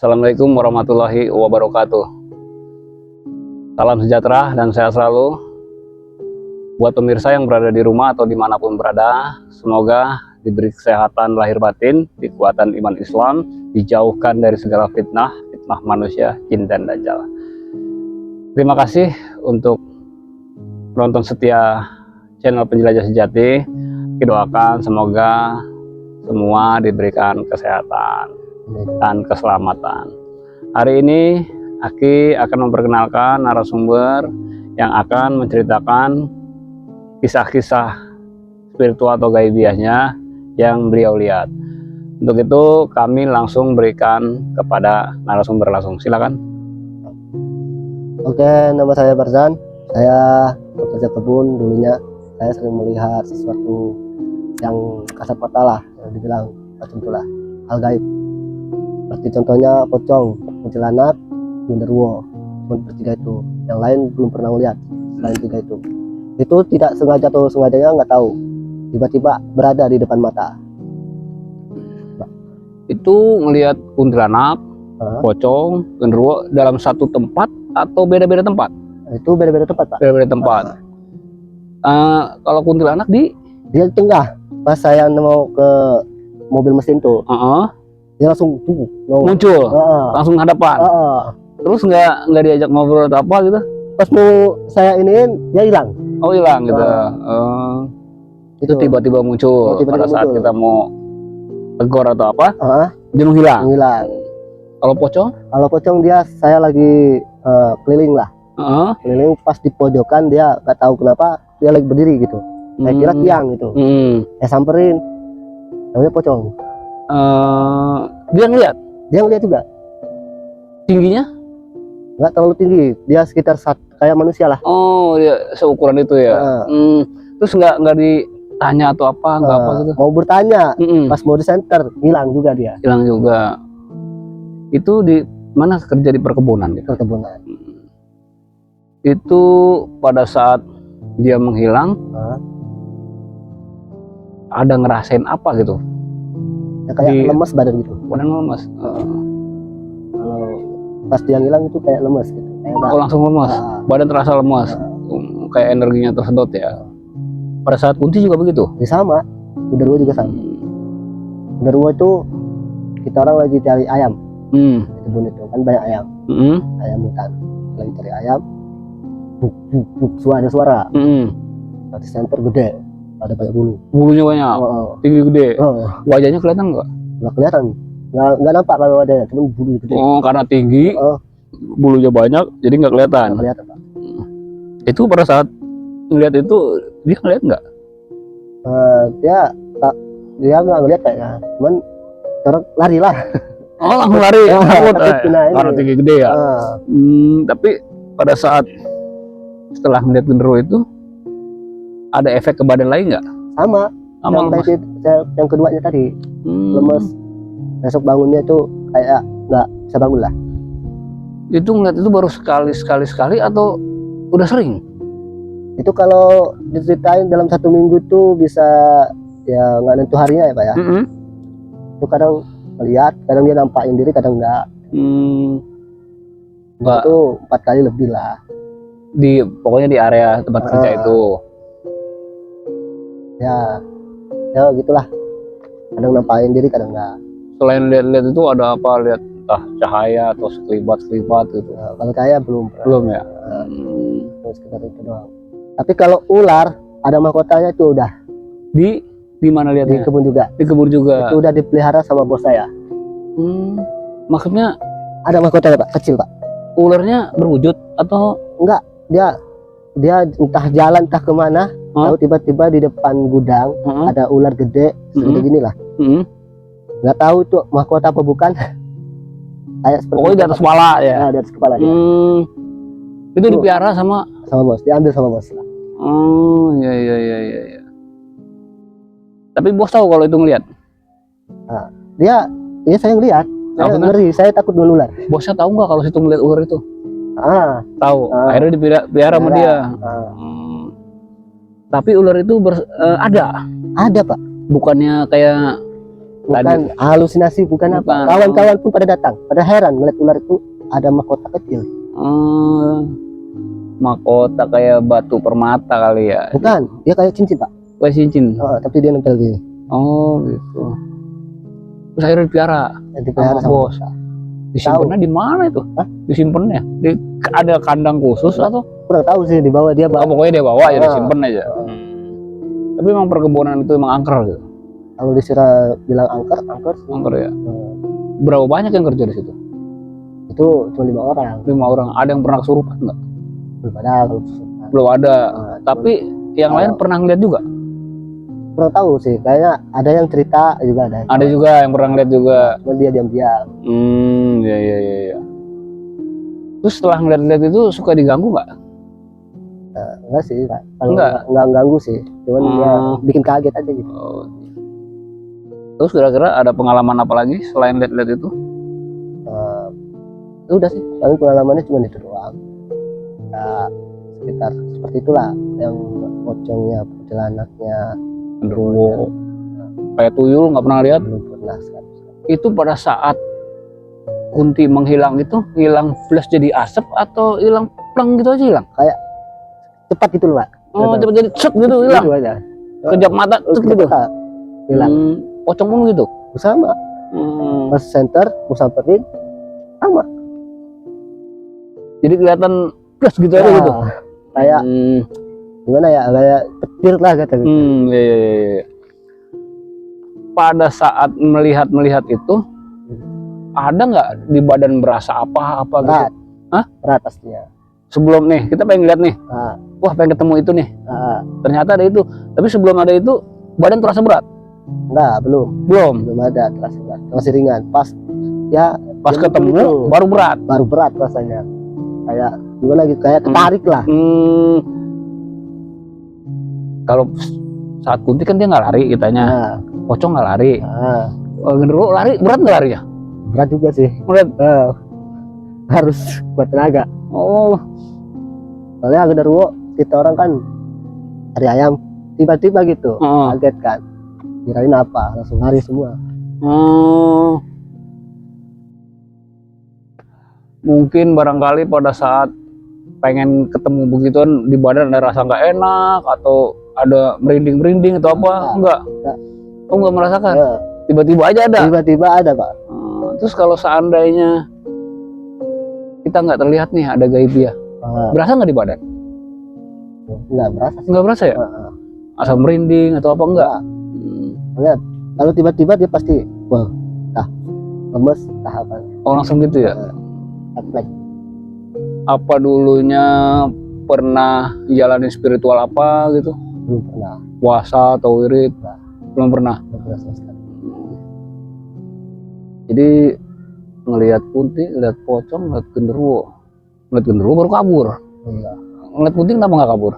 Assalamualaikum warahmatullahi wabarakatuh. Salam sejahtera dan sehat selalu buat pemirsa yang berada di rumah atau dimanapun berada. Semoga diberi kesehatan lahir batin, kekuatan iman Islam, dijauhkan dari segala fitnah manusia, jin dan dajjal. Terima kasih untuk penonton setia channel Penjelajah Sejati. Kita doakan semoga semua diberikan kesehatan dan keselamatan. Hari ini Aki akan memperkenalkan narasumber yang akan menceritakan kisah-kisah spiritual atau gaibiahnya yang beliau lihat. Untuk itu kami langsung berikan kepada narasumber langsung. Silakan. Oke, nama saya Barzan. Saya bekerja kebun dulunya. Saya sering melihat sesuatu yang kasat mata lah, yang dibilang macam itulah, hal gaib. Seperti contohnya pocong, kuntilanak, genderuwo, cuma bertiga itu. Yang lain belum pernah lihat selain tiga itu. Itu tidak sengaja atau sengajanya nggak tahu. Tiba-tiba berada di depan mata. Itu ngelihat kuntilanak, pocong, genderuwo dalam satu tempat atau beda-beda tempat? Itu beda-beda tempat, Pak. Beda-beda tempat. Kalau kuntilanak di tengah. Pas saya mau ke mobil mesin tuh, dia langsung muncul, langsung hadapan. Terus nggak diajak ngobrol atau apa gitu? Pas mau saya iniin, dia hilang. Oh, hilang gitu. Itu tiba-tiba muncul pada saat kita mau tegur atau apa, dia menghilang. Kalau pocong? Kalau pocong dia lagi keliling lah. Keliling, pas di pojokan dia nggak tahu kenapa dia lagi berdiri gitu. Saya kira tiang gitu. Saya samperin, namanya pocong. Dia ngeliat? Dia ngeliat juga. Tingginya? Nggak terlalu tinggi, dia sekitar kayak manusia lah. Oh, dia seukuran itu ya. Terus nggak ditanya atau apa, nggak apa gitu? Mau bertanya, pas mau di center hilang juga dia. Hilang juga. Itu di mana kerja di perkebunan? Gitu? Perkebunan. Itu pada saat dia menghilang, ada ngerasain apa gitu? Ya, kayak lemas badan gitu. Badan lemas. Kalau pas dia ngilang itu kayak lemas gitu. Oh, langsung lemas. Badan terasa lemas. Kayak energinya tersedot ya. Pada saat kunti juga begitu? Ya, sama. Genderuwo juga sama. Genderuwo itu kita orang lagi cari ayam. Di kebun itu kan banyak ayam. Ayam hutan. Lagi cari ayam. Ada suara. Di center gede. Ada banyak bulu. Bulunya banyak. Tinggi gede. Wajahnya kelihatan nggak? Nggak kelihatan. Nggak nampak kalau ada, cuma bulu gede. Oh, karena tinggi, bulunya banyak, jadi nggak kelihatan. Nggak kelihatan, Pak. Itu pada saat ngeliat itu, dia ngeliat nggak? Dia nggak ngeliat kayaknya, cuman orang lari lah. Oh, langsung lari. Karena tinggi gede ya. Tapi pada saat setelah ngeliat genderuwo itu, ada efek ke badan lain nggak? Sama yang keduanya tadi, lemes. Besok bangunnya itu kayak nggak bisa bangun lah. Itu ngeliat itu baru sekali atau udah sering? Itu kalau diceritain dalam 1 minggu tuh bisa, ya nggak nentu harinya ya Pak ya. Itu kadang melihat, kadang dia nampakin diri, kadang enggak. Itu 4 kali lebih lah. Pokoknya di area tempat kerja itu. Ya gitulah. Kadang nampakin diri, kadang enggak. Selain lihat-lihat itu ada apa? Lihat entah cahaya atau sekelibat gitu. Kalau cahaya belum ya. Sekitar itu doang. Tapi kalau ular ada mahkotanya itu udah di mana lihatnya? Di kebun juga. Di kebun juga. Itu udah dipelihara sama bos saya. Maksudnya ada mahkotanya Pak, kecil Pak. Ularnya berwujud atau enggak? Dia entah jalan entah kemana. Lalu tiba-tiba di depan gudang ada ular gede segede gini lah. Nggak tahu itu mahkota apa bukan. Kayak seperti pokoknya di atas kepala ya. Di atas kepala ya. Itu dipiara sama bos, diambil sama bos lah. Oh, iya. Tapi bos tahu kalau itu ngelihat? Dia saya ngelihat. Saya ngeri, saya takut dengan ular. Bosnya tahu nggak kalau situ ngelihat ular itu? Tahu. Akhirnya dipiara sama dia. Tapi ular itu ada. Ada Pak. Bukannya kayak Bukan halusinasi, bukan apa. Bukan. Kawan-kawan pun pada datang, pada heran ngeliat ular itu ada mahkota kecil. Mahkota kayak batu permata kali ya. Bukan, dia kayak cincin Pak. Kayak cincin. Tapi dia nempel gini. Oh gitu. Terus akhirnya dipiara Nanti pelihara sama bos. Disimpannya di mana itu? Hah? Disimpannya ada kandang khusus atau? Kurang tahu sih, dibawa dia Pak. Pokoknya dia bawa aja, disimpan aja. Tapi emang perkebunan itu emang angker gitu. Kalau disuruh bilang angker sih. Angker ya. Berapa banyak yang kerja di situ? Itu cuma 5 orang. 5 orang. Ada yang pernah kesurupan nggak? Belum ada kalau kesurupan. Belum ada. Nah, Tapi yang lain pernah ngeliat juga? kurang tahu sih, kayaknya ada yang cerita juga ada. Ada juga yang pernah ngeliat juga. Cuma dia diam-diam. Ya. Terus setelah ngeliat-ngeliat itu suka diganggu nggak? Enggak sih Pak. Kalau Enggak? enggak ganggu sih. Cuman dia bikin kaget aja gitu. Oh. Terus kira-kira ada pengalaman apa lagi selain lihat-lihat itu? Udah sih, paling pengalamannya cuma itu doang. Nah, sekitar seperti itulah yang pocongnya, kuntilanaknya Genderuwo. Kayak tuyul nggak pernah lihat? belum pernah sekali. Itu pada saat Kunti menghilang itu hilang flash jadi asap atau hilang pleng gitu aja hilang? Kayak cepat gitu loh Pak. Oh, cepat jadi set gitu hilang. Gitu aja. Kejap mata set gitu. Cepat, hilang. Pocong pun gitu. Sama. Pas center, mau samperin sama. Jadi kelihatan flash gitu aja gitu. Kayak gimana ya? Kayak petir lah kata gitu. Iya. Pada saat melihat itu ada nggak di badan berasa apa-apa gitu? Berat. Hah? Berat pastinya. Sebelum nih kita pengen lihat nih. Nah, Wah, pengen ketemu itu nih. nah, Ternyata ada itu. Tapi sebelum ada itu badan terasa berat. enggak, belum ada terasa berat, masih ringan. Pas ya Pas dia ketemu itu, baru berat. baru berat rasanya. Kayak gimana gitu, kayak ketarik lah. Kalau saat Kunti kan dia nggak lari kitanya. Nah, Pocong nggak lari. nah, Genderuwo lari, berat nggak larinya? berat juga sih. Berat. Harus buat tenaga. Oh, Soalnya genderuwo kita orang kan cari ayam, tiba-tiba gitu kaget kan, kirain apa, langsung lari semua. Mungkin barangkali pada saat pengen ketemu begituan di badan ada rasa nggak enak atau ada merinding atau apa? Enggak. Oh, nggak merasakan. Ya, Tiba-tiba aja ada. tiba-tiba ada Pak. Terus kalau seandainya kita nggak terlihat nih ada gaib ya, berasa nggak di badan? Nggak berasa sih. Nggak berasa ya? Asal merinding atau apa enggak? Lihat, kalau tiba-tiba dia pasti wah, lemes, apa? Oh, langsung gitu ya? Refleks. Apa dulunya pernah jalani spiritual apa gitu? Belum pernah. Puasa atau wirid? Belum pernah. Sama sekali. Jadi ngelihat Kunti, ngelihat pocong, ngelihat genderuwo. Ngelihat genderuwo baru kabur. Iya. Ngelihat Kunti kenapa nggak kabur?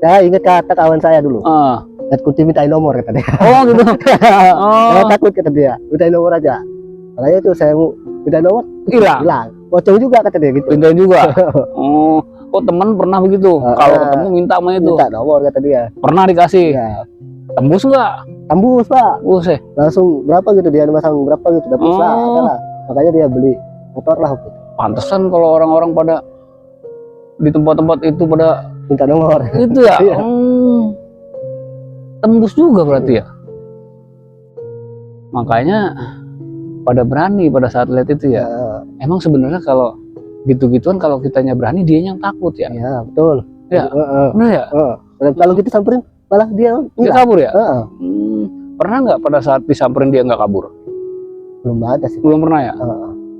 Saya ingat kata kawan saya dulu. Ah. Lihat Kunti mintain nomor kata dia. Oh gitu. Saya takut kata dia, mintain nomor aja. Makanya itu saya mau minta nomor, hilang. Pocong juga kata dia gitu. Pindah juga. Oh teman pernah begitu. Kalau ketemu minta sama itu. Minta nomor kata dia. Pernah dikasih. Ya. Tembus nggak? Tembus Pak. Buset. Langsung berapa gitu dia masang berapa gitu dapat lah, adalah. Makanya dia beli motor lah gitu. Pantesan kalau orang-orang pada di tempat-tempat itu pada Minta nomor. itu ya. Iya. Tembus juga berarti ya. Makanya pada berani pada saat lihat itu ya. Emang sebenarnya kalau gitu-gituan kalau kitanya berani dia yang takut ya. Iya betul. Ya. Benar ya. Dan kalau kita samperin malah dia kabur ya. Pernah nggak pada saat disamperin dia nggak kabur? Belum ada sih. Belum pernah ya.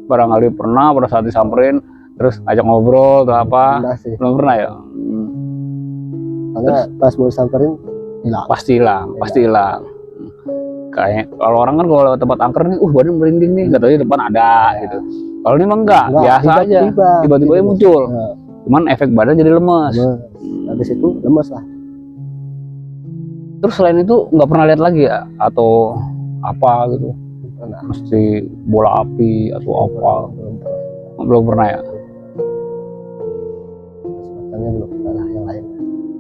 Barangkali pernah pada saat disamperin terus ajak ngobrol atau apa? Belum pernah ya. Karena pas mau disamperin hilang. Pasti hilang. Kayak kalau orang kan kalau lewat tempat angker nih, badan merinding nih, nggak tahu di depan ada gitu. Kalau ini emang enggak, biasa aja. Tiba-tiba muncul. Cuman efek badan jadi lemes. Habis itu lemes lah. Terus selain itu nggak pernah lihat lagi ya atau apa gitu? Mesti bola api atau apa? Belum pernah ya. Kesempatannya belum pernah lah yang lain.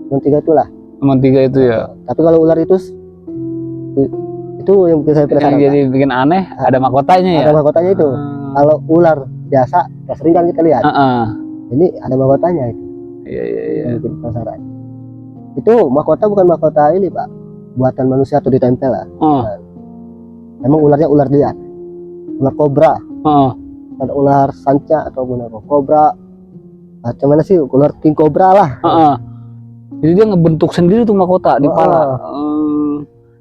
Cuma 3 itulah. Cuma 3 itu ya. Tapi kalau ular itu Itu yang bikin saya Yang penasaran, jadi bikin aneh ada mahkotanya ya. ada mahkotanya itu. Kalau ular biasa ya sering kan kita lihat, ini ada mahkotanya itu. Iya. Yang bikin penasaran. Itu mahkota bukan mahkota ini Pak, buatan manusia atau ditempel lah. Nah, emang ularnya ular liar, ular kobra, ada ular sanca atau benar kobra, macam mana sih, ular king kobra lah. Jadi dia ngebentuk sendiri tuh mahkota di pala.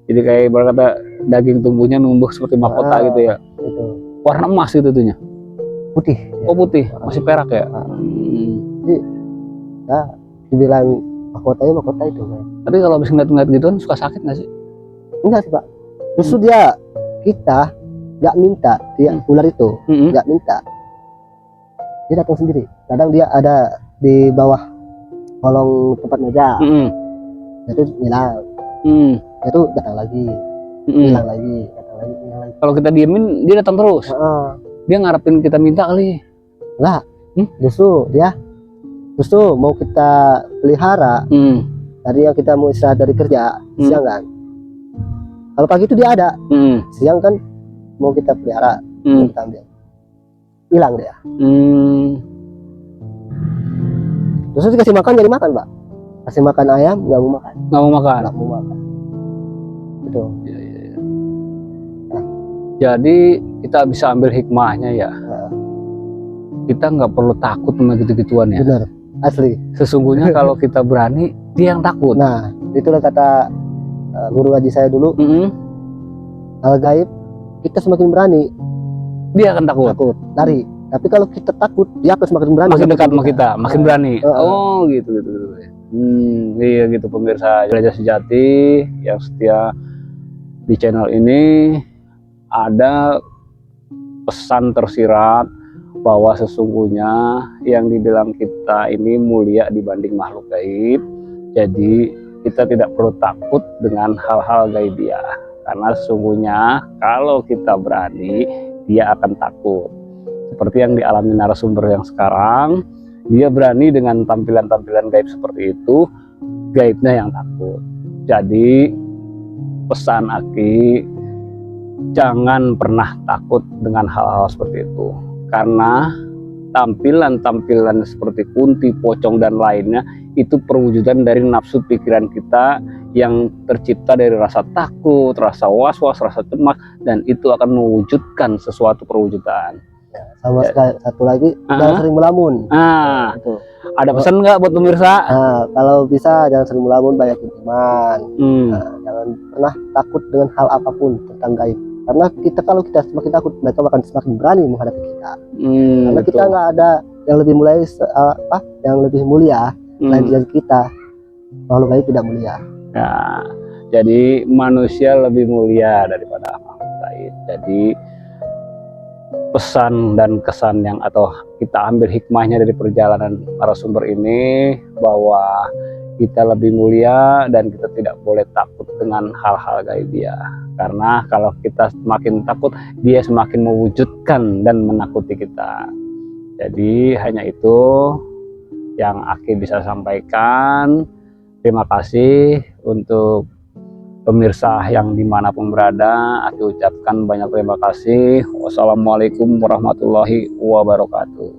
Jadi kayak berkata daging tumbuhnya numbuh seperti mahkota gitu ya. Itu Warna emas gitu tuhnya. putih. Oh putih, masih perak ya. Jadi ya dibilang mahkotanya mahkota itu kan. Tapi kalau habis ngeliat-ngeliat gituan suka sakit nggak sih? Enggak sih Pak, justru dia kita nggak minta, dia ular itu nggak minta, dia datang sendiri. Kadang dia ada di bawah kolong tempat meja, dia tuh hilang, dia tuh datang lagi, hilang lagi, datang lagi, hilang lagi. Kalau kita diemin dia datang terus. Dia ngarepin kita minta kali. Enggak, justru mau kita pelihara. Tadi yang kita mau istirahat dari kerja siang kan, kalau pagi itu dia ada, siang kan mau kita pelihara, mau kita ambil, hilang dia. Terus dikasih makan jadi makan Pak, kasih makan ayam nggak mau makan, Nggak mau makan. Gitu. Jadi kita bisa ambil hikmahnya ya. Kita nggak perlu takut sama gitu-gituan ya. Bener, asli. Sesungguhnya kalau kita berani, dia yang takut. Nah, itulah kata guru ngaji saya dulu, hal gaib, kita semakin berani, Dia akan takut. lari. Tapi kalau kita takut, dia akan semakin berani. Makin dekat sama kita, makin berani. Oh, gitu. Iya gitu pemirsa Jelajah Sejati yang setia di channel ini. Ada pesan tersirat bahwa sesungguhnya yang dibilang kita ini mulia dibanding makhluk gaib. Jadi kita tidak perlu takut dengan hal-hal gaibiah, karena sesungguhnya kalau kita berani, dia akan takut. Seperti yang dialami narasumber yang sekarang, dia berani dengan tampilan-tampilan gaib seperti itu, gaibnya yang takut. Jadi pesan Aki, jangan pernah takut dengan hal-hal seperti itu, karena tampilan-tampilan seperti kunti, pocong dan lainnya itu perwujudan dari nafsu pikiran kita yang tercipta dari rasa takut, rasa was-was, rasa cemas, dan itu akan mewujudkan sesuatu perwujudan. Sama sekali, satu lagi, jangan sering melamun. Itu. Ada pesan nggak buat pemirsa? Kalau bisa jangan sering melamun, banyakin iman. Jangan pernah takut dengan hal apapun tentang gaib. Karena kalau kita semakin takut, mereka akan semakin berani menghadapi kita. Karena Betul. kita nggak ada yang lebih mulia selain dari kita. Makhluk gaib tidak mulia. Ya, jadi manusia lebih mulia daripada makhluk gaib. Jadi pesan dan kesan yang atau kita ambil hikmahnya dari perjalanan narasumber ini, bahwa kita lebih mulia dan kita tidak boleh takut dengan hal-hal gaibiah. Karena kalau kita semakin takut, dia semakin mewujudkan dan menakuti kita. Jadi hanya itu yang Aki bisa sampaikan. Terima kasih untuk pemirsa yang dimanapun berada. Aki ucapkan banyak terima kasih. Wassalamualaikum warahmatullahi wabarakatuh.